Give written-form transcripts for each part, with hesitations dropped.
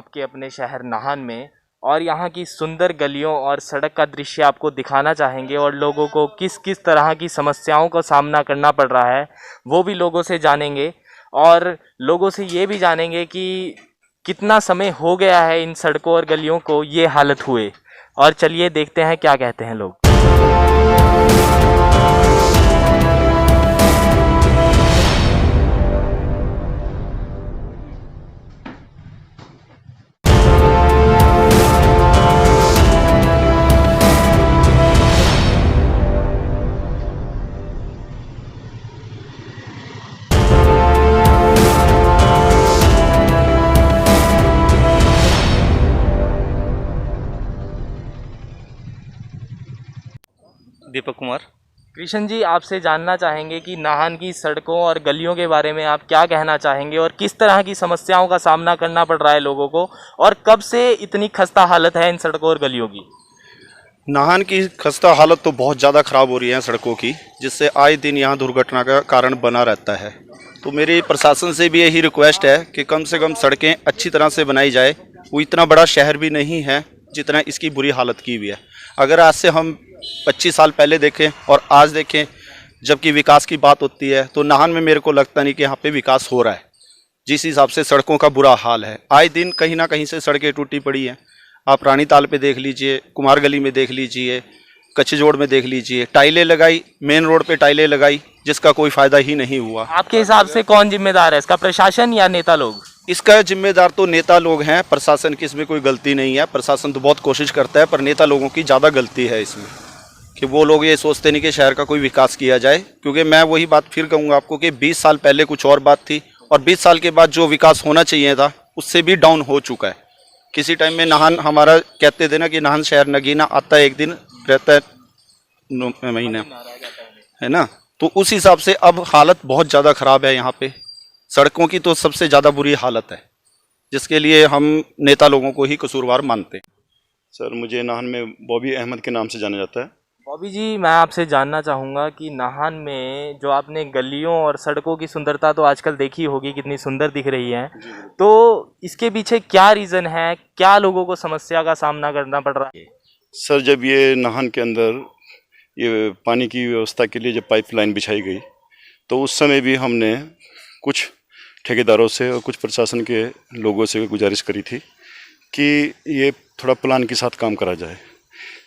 आपके अपने शहर नाहन में और यहाँ की सुंदर गलियों और सड़क का दृश्य आपको दिखाना चाहेंगे और लोगों को किस किस तरह की समस्याओं का सामना करना पड़ रहा है वो भी लोगों से जानेंगे और लोगों से ये भी जानेंगे कि कितना समय हो गया है इन सड़कों और गलियों को ये हालत हुए। और चलिए देखते हैं क्या कहते हैं लोग। दीपक कुमार। कृष्ण जी, आपसे जानना चाहेंगे कि नाहन की सड़कों और गलियों के बारे में आप क्या कहना चाहेंगे और किस तरह की समस्याओं का सामना करना पड़ रहा है लोगों को और कब से इतनी खस्ता हालत है इन सड़कों और गलियों की? नाहन की खस्ता हालत तो बहुत ज़्यादा ख़राब हो रही है सड़कों की, जिससे आए दिन यहाँ दुर्घटना का कारण बना रहता है। तो मेरी प्रशासन से भी यही रिक्वेस्ट है कि कम से कम सड़कें अच्छी तरह से बनाई जाए। वो इतना बड़ा शहर भी नहीं है जितना इसकी बुरी हालत की हुई है। अगर आज से हम 25 साल पहले देखें और आज देखें, जबकि विकास की बात होती है, तो नाहन में मेरे को लगता नहीं कि यहाँ पे विकास हो रहा है। जिस हिसाब से सड़कों का बुरा हाल है, आए दिन कहीं ना कहीं से सड़कें टूटी पड़ी हैं। आप रानी ताल पे देख लीजिए, कुमार गली में देख लीजिए, कच्चे जोड़ में देख लीजिए, टाइलें लगाई, मेन रोड पे टाइलें लगाई, जिसका कोई फ़ायदा ही नहीं हुआ। आपके हिसाब से कौन जिम्मेदार है इसका, प्रशासन या नेता लोग? इसका जिम्मेदार तो नेता लोग हैं, प्रशासन की इसमें कोई गलती नहीं है। प्रशासन तो बहुत कोशिश करता है, पर नेता लोगों की ज़्यादा गलती है इसमें कि वो लोग ये सोचते नहीं कि शहर का कोई विकास किया जाए। क्योंकि मैं वही बात फिर कहूँगा आपको कि 20 साल पहले कुछ और बात थी और 20 साल के बाद जो विकास होना चाहिए था उससे भी डाउन हो चुका है। किसी टाइम में नाहन, हमारा कहते थे ना कि नाहन शहर नगीना आता है, एक दिन रहता है महीना, है ना। तो उस हिसाब से अब हालत बहुत ज़्यादा ख़राब है यहाँ पे। सड़कों की तो सबसे ज़्यादा बुरी हालत है, जिसके लिए हम नेता लोगों को ही कसूरवार मानते हैं। सर, मुझे नाहन में बॉबी अहमद के नाम से जाना जाता है। बॉबी जी, मैं आपसे जानना चाहूँगा कि नाहन में जो आपने गलियों और सड़कों की सुंदरता तो आजकल देखी होगी, कितनी सुंदर दिख रही है, तो इसके पीछे क्या रीज़न है, क्या लोगों को समस्या का सामना करना पड़ रहा है? सर, जब ये नाहन के अंदर ये पानी की व्यवस्था के लिए जब पाइपलाइन बिछाई गई, तो उस समय भी हमने कुछ ठेकेदारों से और कुछ प्रशासन के लोगों से गुजारिश करी थी कि ये थोड़ा प्लान के साथ काम करा जाए।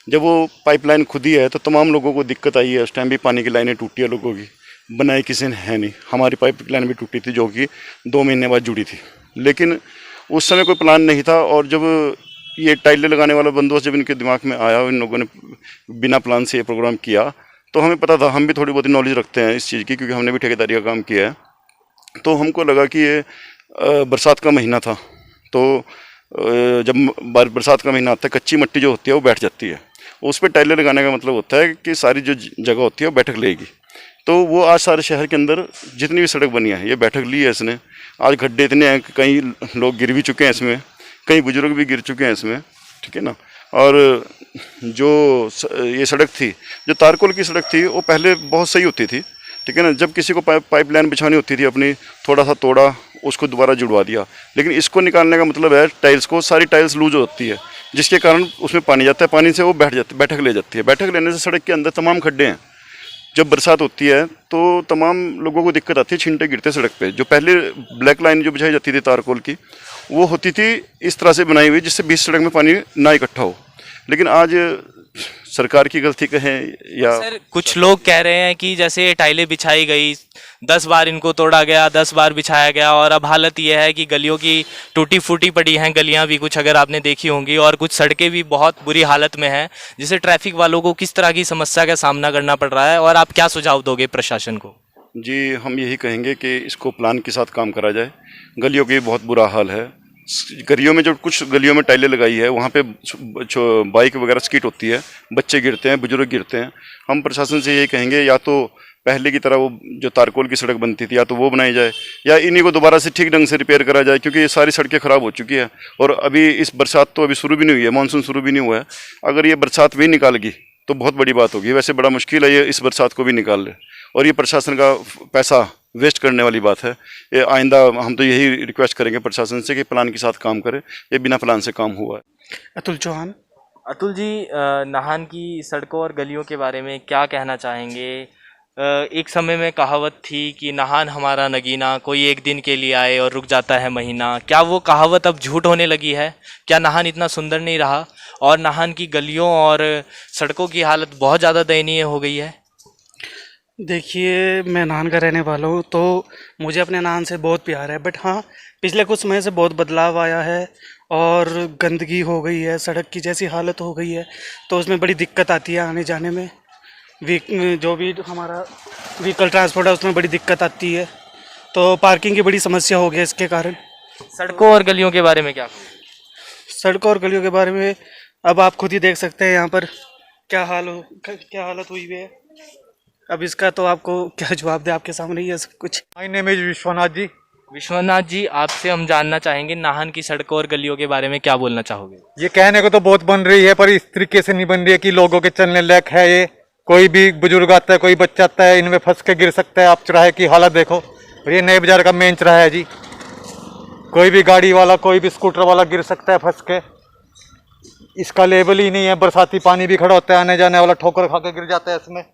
जब वो पाइपलाइन खुदी है तो तमाम लोगों को दिक्कत आई है। उस टाइम भी पानी की लाइनें टूटी है, लोगों की बनाई किसी ने है नहीं। हमारी पाइपलाइन भी टूटी थी, जो कि 2 महीने बाद जुड़ी थी, लेकिन उस समय कोई प्लान नहीं था। और जब ये टाइलें लगाने वाला बंदोबस्त जब इनके दिमाग में आया, इन लोगों ने बिना प्लान से ये प्रोग्राम किया, तो हमें पता था, हम भी थोड़ी बहुत नॉलेज रखते हैं इस चीज़ की, क्योंकि हमने भी ठेकेदारी का काम किया है। तो हमको लगा कि ये बरसात का महीना था, तो जब बरसात का महीना आता है, कच्ची मिट्टी जो होती है वो बैठ जाती है। उस पर टाइलें लगाने का मतलब होता है कि सारी जो जगह होती है वो बैठक लेगी। तो वो आज सारे शहर के अंदर जितनी भी सड़क बनी है, ये बैठक ली है इसने। आज गड्ढे इतने हैं कि कई लोग गिर भी चुके हैं इसमें, कई बुजुर्ग भी गिर चुके हैं इसमें, ठीक है ना। और जो ये सड़क थी, जो तारकोल की सड़क थी, वो पहले बहुत सही होती थी, ठीक है ना। जब किसी को पाइपलाइन बिछानी होती थी अपनी, थोड़ा सा तोड़ा, उसको दोबारा जुड़वा दिया। लेकिन इसको निकालने का मतलब है टाइल्स को, सारी टाइल्स लूज होती है, जिसके कारण उसमें पानी जाता है, पानी से वो बैठक ले जाती है। बैठक लेने से सड़क के अंदर तमाम खड्डे हैं। जब बरसात होती है तो तमाम लोगों को दिक्कत आती है, छींटे गिरते सड़क पे। जो पहले ब्लैक लाइन जो बिछाई जाती थी तारकोल की, वो होती थी इस तरह से बनाई हुई जिससे बीच सड़क में पानी ना इकट्ठा हो। लेकिन आज सरकार की गलती कहें या सर, कुछ लोग कह रहे हैं कि जैसे टाइलें बिछाई गई, 10 बार इनको तोड़ा गया, 10 बार बिछाया गया और अब हालत यह है कि गलियों की टूटी फूटी पड़ी हैं, गलियां भी कुछ अगर आपने देखी होंगी, और कुछ सड़कें भी बहुत बुरी हालत में हैं, जिससे ट्रैफिक वालों को किस तरह की समस्या का सामना करना पड़ रहा है, और आप क्या सुझाव दोगे प्रशासन को? जी, हम यही कहेंगे कि इसको प्लान के साथ काम करा जाए। गलियों की बहुत बुरा हाल है। गलियों में जो कुछ गलियों में टाइलें लगाई है, वहाँ पे बाइक वगैरह स्किट होती है, बच्चे गिरते हैं, बुजुर्ग गिरते हैं। हम प्रशासन से यही कहेंगे, या तो पहले की तरह वो जो तारकोल की सड़क बनती थी, या तो वो बनाई जाए, या इन्हीं को दोबारा से ठीक ढंग से रिपेयर करा जाए, क्योंकि ये सारी सड़कें ख़राब हो चुकी है। और अभी इस बरसात तो अभी शुरू भी नहीं हुई है, मानसून शुरू भी नहीं हुआ है। अगर ये बरसात भी निकाल गई तो बहुत बड़ी बात होगी। वैसे बड़ा मुश्किल है ये इस बरसात को भी निकाल ले, और ये प्रशासन का पैसा वेस्ट करने वाली बात है। ये आइंदा हम तो यही रिक्वेस्ट करेंगे प्रशासन से कि प्लान के साथ काम करे। ये बिना प्लान से काम हुआ है। अतुल चौहान। अतुल जी, नाहन की सड़कों और गलियों के बारे में क्या कहना चाहेंगे? एक समय में कहावत थी कि नाहन हमारा नगीना, कोई एक दिन के लिए आए और रुक जाता है महीना। क्या वो कहावत अब झूठ होने लगी है? क्या नाहन इतना सुंदर नहीं रहा और नाहन की गलियों और सड़कों की हालत बहुत ज़्यादा दयनीय हो गई है? देखिए, मैं नाहन का रहने वाला हूँ, तो मुझे अपने नाहन से बहुत प्यार है। बट हाँ, पिछले कुछ समय से बहुत बदलाव आया है और गंदगी हो गई है, सड़क की जैसी हालत हो गई है, तो उसमें बड़ी दिक्कत आती है आने जाने में। जो भी हमारा व्हीकल ट्रांसपोर्ट है उसमें बड़ी दिक्कत आती है, तो पार्किंग की बड़ी समस्या हो गई है इसके कारण। सड़कों और गलियों के बारे में क्या कहोगे? सड़कों और गलियों के बारे में अब आप खुद ही देख सकते हैं यहाँ पर क्या हालत हुई हुई है। अब इसका तो आपको क्या जवाब दे, आपके सामने ही है सब कुछ। My name is Vishwanath ji. Vishwanath ji, आपसे हम जानना चाहेंगे नाहन की सड़कों और गलियों के बारे में क्या बोलना चाहोगे? ये कहने को तो बहुत बन रही है, पर इस तरीके से नहीं बन रही है कि लोगों के चलने लायक है। ये कोई भी बुजुर्ग आता है, कोई बच्चा आता है, इनमें फंस के गिर सकता है। आप चौराहे की हालत देखो, और ये नए बाजार का मेन चौराहा है जी। कोई भी गाड़ी वाला, कोई भी स्कूटर वाला गिर सकता है फंस के। इसका लेवल ही नहीं है। बरसाती पानी भी खड़ा होता है, आने जाने वाला ठोकर खा के गिर जाता है इसमें।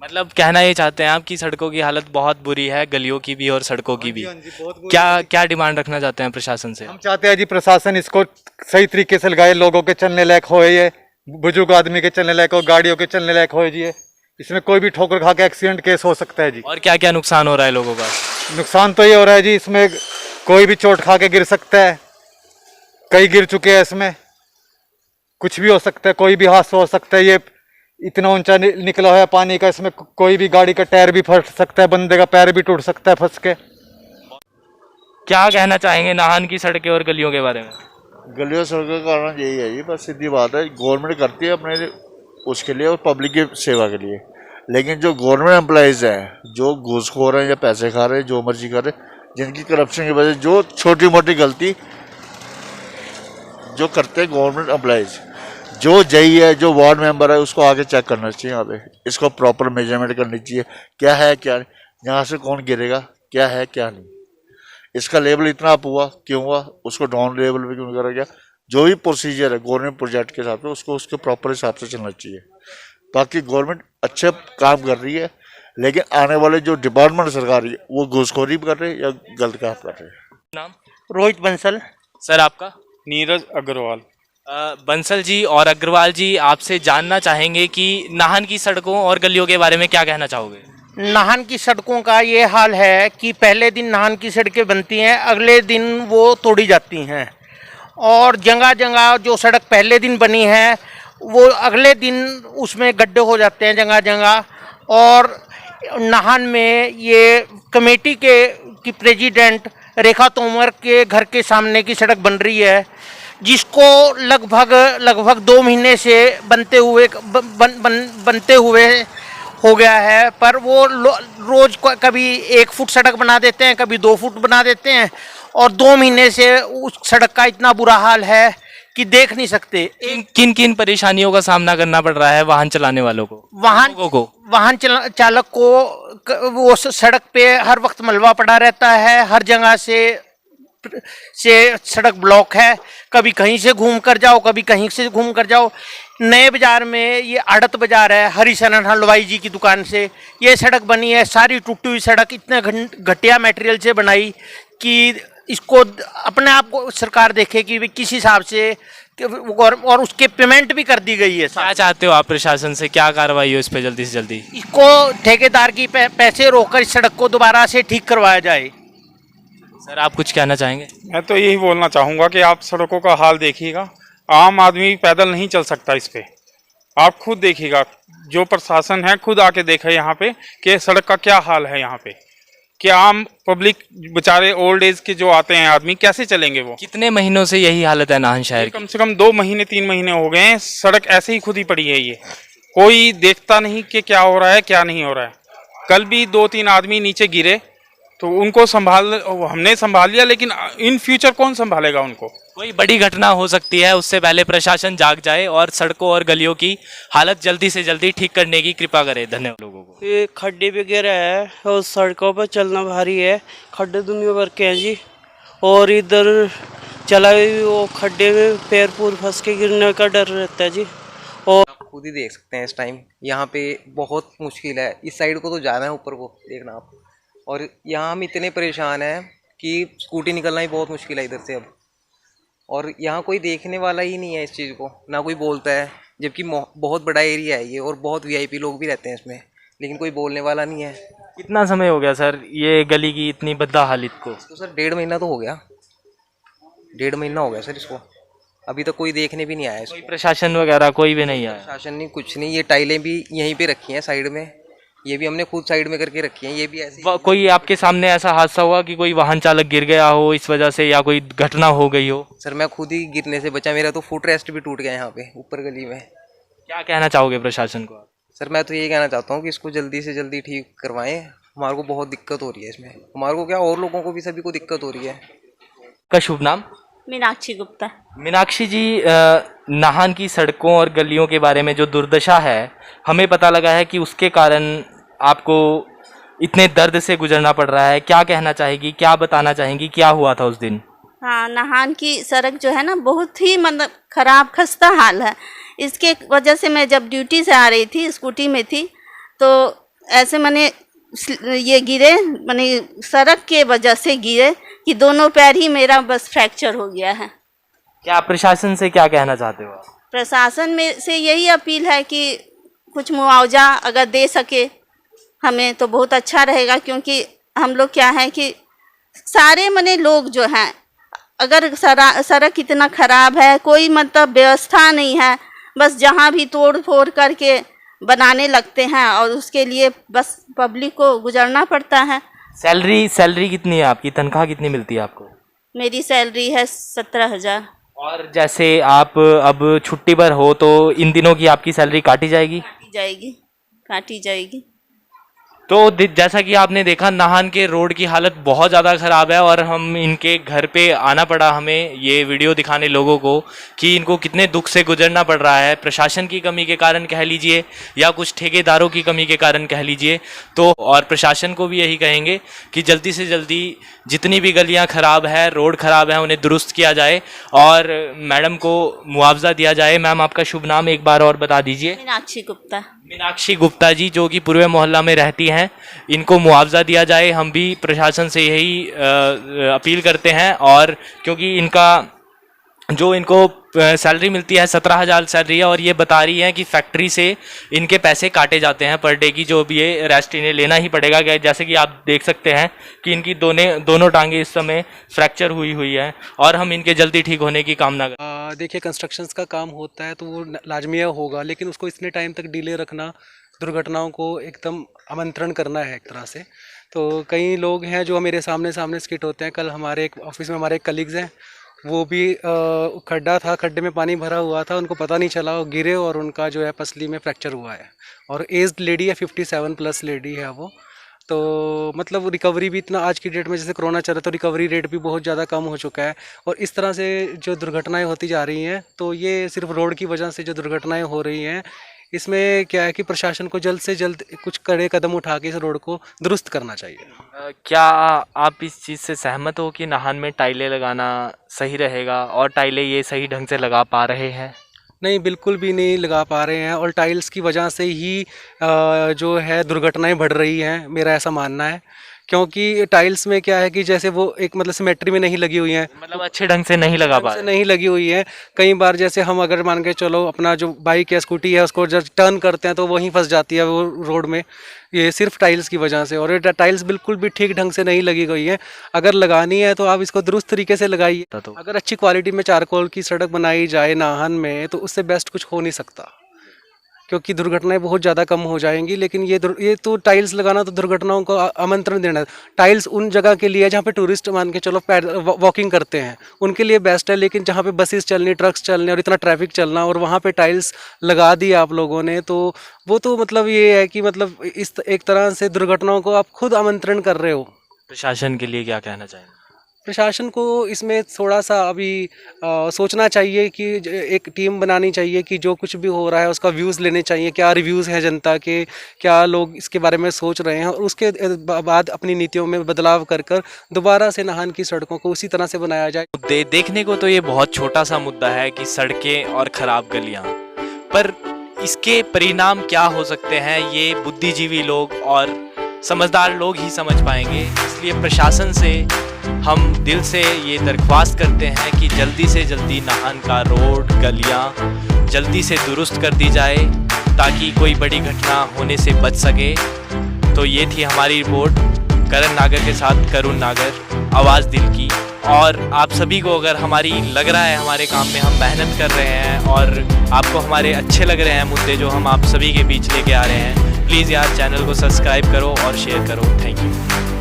मतलब कहना ये चाहते हैं आप कि सड़कों की हालत बहुत बुरी है, गलियों की भी और सड़कों की भी। क्या क्या डिमांड रखना चाहते हैं प्रशासन से? हम चाहते हैं जी प्रशासन इसको सही तरीके से लगाए, लोगों के चलने लायक होए, ये बुजुर्ग आदमी के चलने लायक हो, गाड़ियों के चलने लायक होए जी। इसमें कोई भी ठोकर खा के एक्सीडेंट केस हो सकता है जी। और क्या क्या नुकसान हो रहा है लोगों का? नुकसान तो ये हो रहा है जी, इसमें कोई भी चोट खा के गिर सकता है। कई गिर चुके हैं, इसमें कुछ भी हो सकता है, कोई भी हादसा हो सकता है। ये इतना ऊंचा निकला हुआ है पानी का, इसमें कोई भी गाड़ी का टायर भी फट सकता है, बंदे का पैर भी टूट सकता है फंस के। क्या कहना चाहेंगे नाहन की सड़कें और गलियों के बारे में? गलियों सड़कों का कारण यही है जी, बस सीधी बात है। गवर्नमेंट करती है अपने उसके लिए और पब्लिक की सेवा के लिए, लेकिन जो गवर्नमेंट एम्प्लॉइज हैं, जो घूसखोर हैं या पैसे खा रहे हैं, जो मर्जी कर रहे हैं, जिनकी करप्शन की वजह से जो छोटी मोटी गलती जो करते हैं गवर्नमेंट एम्प्लॉइज, जो जई है, जो वार्ड मेंबर है, उसको आगे चेक करना चाहिए। यहाँ पे इसको प्रॉपर मेजरमेंट करनी चाहिए, क्या है क्या नहीं, यहाँ से कौन गिरेगा, क्या है क्या नहीं, इसका लेवल इतना अप हुआ क्यों हुआ, उसको डाउन लेवल पे क्यों करा गया। जो भी प्रोसीजर है गवर्नमेंट प्रोजेक्ट के हिसाब से, उसको उसके प्रॉपर हिसाब से चलना चाहिए। बाकी गवर्नमेंट अच्छे काम कर रही है, लेकिन आने वाले जो डिपार्टमेंट सरकारी है वो घूसखोरी कर रहे हैं या गलत काम कर रहे हैं। नाम? रोहित बंसल। सर आपका? नीरज अग्रवाल। बंसल जी और अग्रवाल जी, आपसे जानना चाहेंगे कि नाहन की सड़कों और गलियों के बारे में क्या कहना चाहोगे? नाहन की सड़कों का ये हाल है कि पहले दिन नाहन की सड़कें बनती हैं, अगले दिन वो तोड़ी जाती हैं, और जगह जगह जो सड़क पहले दिन बनी है वो अगले दिन उसमें गड्ढे हो जाते हैं जगह जगह। और नाहन में ये कमेटी की प्रेसिडेंट रेखा तोमर के घर के सामने की सड़क बन रही है, जिसको लगभग 2 महीने से बनते हुए हो गया है, पर वो रोज कभी 1 फुट सड़क बना देते हैं, कभी 2 फुट बना देते हैं, और 2 महीने से उस सड़क का इतना बुरा हाल है कि देख नहीं सकते। किन किन परेशानियों का सामना करना पड़ रहा है वाहन चलाने वालों को? वाहन चालक को वो सड़क पे हर वक्त मलबा पड़ा रहता है, हर जगह से सड़क ब्लॉक है, कभी कहीं से घूम कर जाओ, कभी कहीं से घूम कर जाओ। नए बाजार में ये आड़त बाजार है, हरिशरण हलवाई जी की दुकान से ये सड़क बनी है, सारी टूटी हुई सड़क, इतने घटिया मटेरियल से बनाई कि इसको अपने आप को सरकार देखे कि किस हिसाब से, और उसके पेमेंट भी कर दी गई है। क्या चाहते हो आप प्रशासन से, क्या कार्रवाई हो इस पे जल्दी से जल्दी? इसको ठेकेदार की पैसे रोककर इस सड़क को दोबारा से ठीक करवाया जाए। सर आप कुछ कहना चाहेंगे? मैं तो यही बोलना चाहूँगा कि आप सड़कों का हाल देखिएगा, आम आदमी पैदल नहीं चल सकता इस पे। आप खुद देखिएगा, जो प्रशासन है खुद आके देखा यहाँ पे कि सड़क का क्या हाल है यहाँ पे, कि आम पब्लिक बेचारे ओल्ड एज के जो आते हैं आदमी कैसे चलेंगे वो। कितने महीनों से यही हालत है नाहन शहर की? कम से कम 2 महीने 3 महीने हो गए हैं, सड़क ऐसे ही खुद ही पड़ी है, ये कोई देखता नहीं कि क्या हो रहा है क्या नहीं हो रहा है। कल भी 2-3 आदमी नीचे गिरे, तो उनको हमने संभाल लिया, लेकिन इन फ्यूचर कौन संभालेगा उनको? कोई बड़ी घटना हो सकती है, उससे पहले प्रशासन जाग जाए और सड़कों और गलियों की हालत जल्दी से जल्दी ठीक करने की कृपा करे। धन्यवाद लोगों को। ये खड्डे वगैरह है और सड़कों पर चलना भारी है, खड्डे दुनिया भर के हैं जी। और इधर चला भी वो खड्डे में पैर पूर फंस के गिरने का डर रहता है जी। और आप खुद ही देख सकते हैं इस टाइम यहाँ पे बहुत मुश्किल है। इस साइड को तो जाना है, ऊपर को देखना आप। और यहाँ हम इतने परेशान हैं कि स्कूटी निकलना ही बहुत मुश्किल है इधर से अब। और यहाँ कोई देखने वाला ही नहीं है इस चीज़ को, ना कोई बोलता है। जबकि बहुत बड़ा एरिया है ये और बहुत वीआईपी लोग भी रहते हैं इसमें, लेकिन कोई बोलने वाला नहीं है। कितना समय हो गया सर ये गली की इतनी बद्दा हालत को? तो सर 1.5 महीना तो हो गया, 1.5 महीना हो गया सर इसको। अभी तक कोई देखने भी नहीं आया इसको। कोई प्रशासन वगैरह कोई भी नहीं आया? शासन नहीं, कुछ नहीं। ये टाइलें भी यहीं पे रखी हैं साइड में, ये भी हमने खुद साइड में करके रखी हैं। ये भी ऐसे कोई आपके सामने ऐसा हादसा हुआ कि कोई वाहन चालक गिर गया हो इस वजह से, या कोई घटना हो गई हो? सर मैं खुद ही गिरने से बचा, मेरा तो फुट रेस्ट भी टूट गया यहाँ पे ऊपर गली में। क्या कहना चाहोगे प्रशासन को आप? सर मैं तो यही कहना चाहता हूँ कि इसको जल्दी से जल्दी ठीक करवाएं। हमारे को बहुत दिक्कत हो रही है इसमें, हमारे को क्या और लोगों को भी सभी को दिक्कत हो रही है। का शुभ नाम? मीनाक्षी गुप्ता। मीनाक्षी जी, नाहन की सड़कों और गलियों के बारे में जो दुर्दशा है, हमें पता लगा है कि उसके कारण आपको इतने दर्द से गुजरना पड़ रहा है। क्या कहना चाहेगी, क्या बताना चाहेंगी, क्या हुआ था उस दिन? हाँ, नाहन की सड़क जो है ना बहुत ही मतलब खराब खस्ता हाल है। इसके वजह से मैं जब ड्यूटी से आ रही थी, स्कूटी में थी, तो ऐसे मैंने ये गिरे, मैंने सड़क के वजह से गिरे कि दोनों पैर ही मेरा बस फ्रैक्चर हो गया है। क्या प्रशासन से क्या कहना चाहते हो आप? प्रशासन में से यही अपील है कि कुछ मुआवजा अगर दे सके हमें तो बहुत अच्छा रहेगा, क्योंकि हम लोग क्या है कि सारे मने लोग जो हैं, अगर सड़क इतना ख़राब है, कोई मतलब व्यवस्था नहीं है, बस जहाँ भी तोड़ फोड़ करके बनाने लगते हैं और उसके लिए बस पब्लिक को गुजरना पड़ता है। सैलरी कितनी है आपकी? तनख्वाह कितनी मिलती है आपको? मेरी सैलरी है 17,000। और जैसे आप अब छुट्टी पर हो तो इन दिनों की आपकी सैलरी काटी जाएगी? काटी जाएगी। तो जैसा कि आपने देखा, नाहन के रोड की हालत बहुत ज़्यादा ख़राब है और हम इनके घर पे आना पड़ा हमें ये वीडियो दिखाने लोगों को कि इनको कितने दुख से गुजरना पड़ रहा है। प्रशासन की कमी के कारण कह लीजिए या कुछ ठेकेदारों की कमी के कारण कह लीजिए। तो और प्रशासन को भी यही कहेंगे कि जल्दी से जल्दी जितनी भी गलियां ख़राब है, रोड ख़राब है, उन्हें दुरुस्त किया जाए और मैडम को मुआवजा दिया जाए। मैम, आपका शुभ नाम एक बार और बता दीजिए। मीनाक्षी गुप्ता। मीनाक्षी गुप्ता जी, जो कि पूर्व मोहल्ला में रहती हैं, इनको मुआवजा दिया जाए। हम भी प्रशासन से यही अपील करते हैं। और क्योंकि इनको सैलरी मिलती है 17,000 सैलरी है, और ये बता रही हैं कि फैक्ट्री से इनके पैसे काटे जाते हैं पर डे की, जो भी ये रेस्ट इन्हें लेना ही पड़ेगा। जैसे कि आप देख सकते हैं कि इनकी दोनों टांगे इस समय फ्रैक्चर हुई है और हम इनके जल्दी ठीक होने की कामना करते। देखिए, कंस्ट्रक्शंस का काम होता है तो वो लाजमिया होगा, लेकिन उसको इतने टाइम तक डिले रखना दुर्घटनाओं को एकदम आमंत्रण करना है एक तरह से। तो कई लोग हैं जो मेरे सामने स्किट होते हैं। कल हमारे एक ऑफिस में हमारे एक कलीग्स हैं, वो भी खड्डा था, खड्डे में पानी भरा हुआ था, उनको पता नहीं चला, वो गिरे और उनका जो है पसली में फ्रैक्चर हुआ है। और एज्ड लेडी है, 57 प्लस लेडी है वो। तो मतलब रिकवरी भी इतना आज की डेट में, जैसे कोरोना चल रहा है तो रिकवरी रेट भी बहुत ज़्यादा कम हो चुका है। और इस तरह से जो दुर्घटनाएं होती जा रही हैं, तो ये सिर्फ रोड की वजह से जो दुर्घटनाएं हो रही हैं, इसमें क्या है कि प्रशासन को जल्द से जल्द कुछ कड़े कदम उठा के इस रोड को दुरुस्त करना चाहिए। क्या आप इस चीज़ से सहमत हो कि नाहन में टाइलें लगाना सही रहेगा, और टाइलें ये सही ढंग से लगा पा रहे हैं? नहीं, बिल्कुल भी नहीं लगा पा रहे हैं, और टाइल्स की वजह से ही जो है दुर्घटनाएं बढ़ रही हैं, मेरा ऐसा मानना है। क्योंकि टाइल्स में क्या है कि जैसे वो एक मतलब सिमेट्री में नहीं लगी हुई हैं, मतलब अच्छे ढंग से नहीं लगा पा रहे, नहीं लगी हुई है। कई बार जैसे हम अगर मान के चलो अपना जो बाइक या स्कूटी है उसको जब टर्न करते हैं तो वहीं फंस जाती है वो रोड में, ये सिर्फ टाइल्स की वजह से। और ये टाइल्स बिल्कुल भी ठीक ढंग से नहीं लगी गई है। अगर लगानी है तो आप इसको दुरुस्त तरीके से लगाइए। तो अगर अच्छी क्वालिटी में चारकोल की सड़क बनाई जाए नाहन में तो उससे बेस्ट कुछ हो नहीं सकता, क्योंकि दुर्घटनाएं बहुत ज़्यादा कम हो जाएंगी। लेकिन ये तो टाइल्स लगाना तो दुर्घटनाओं को आमंत्रण देना है। टाइल्स उन जगह के लिए है जहाँ पे टूरिस्ट मान के चलो वॉकिंग करते हैं, उनके लिए बेस्ट है। लेकिन जहाँ पे बसेस चलनी, ट्रक्स चलने और इतना ट्रैफिक चलना, और वहाँ पे टाइल्स लगा दी आप लोगों ने, तो वो तो मतलब ये है कि मतलब इस एक तरह से दुर्घटनाओं को आप खुद आमंत्रण कर रहे हो। प्रशासन के लिए क्या कहना चाहेंगे? प्रशासन को इसमें थोड़ा सा अभी सोचना चाहिए कि एक टीम बनानी चाहिए कि जो कुछ भी हो रहा है उसका व्यूज़ लेने चाहिए, क्या रिव्यूज़ हैं जनता के, क्या लोग इसके बारे में सोच रहे हैं, और उसके बाद अपनी नीतियों में बदलाव कर कर दोबारा से नाहन की सड़कों को उसी तरह से बनाया जाए। देखने को तो ये बहुत छोटा सा मुद्दा है कि सड़कें और ख़राब गलियाँ, पर इसके परिणाम क्या हो सकते हैं ये बुद्धिजीवी लोग और समझदार लोग ही समझ पाएंगे। इसलिए प्रशासन से हम दिल से ये दरख्वास्त करते हैं कि जल्दी से जल्दी नाहन का रोड गलियां जल्दी से दुरुस्त कर दी जाए ताकि कोई बड़ी घटना होने से बच सके। तो ये थी हमारी रिपोर्ट करण नागर के साथ करुण नागर, आवाज़ दिल की। और आप सभी को अगर हमारी लग रहा है हमारे काम में हम मेहनत कर रहे हैं और आपको हमारे अच्छे लग रहे हैं मुद्दे जो हम आप सभी के बीच लेके आ रहे हैं, प्लीज़ यार चैनल को सब्सक्राइब करो और शेयर करो। Thank you.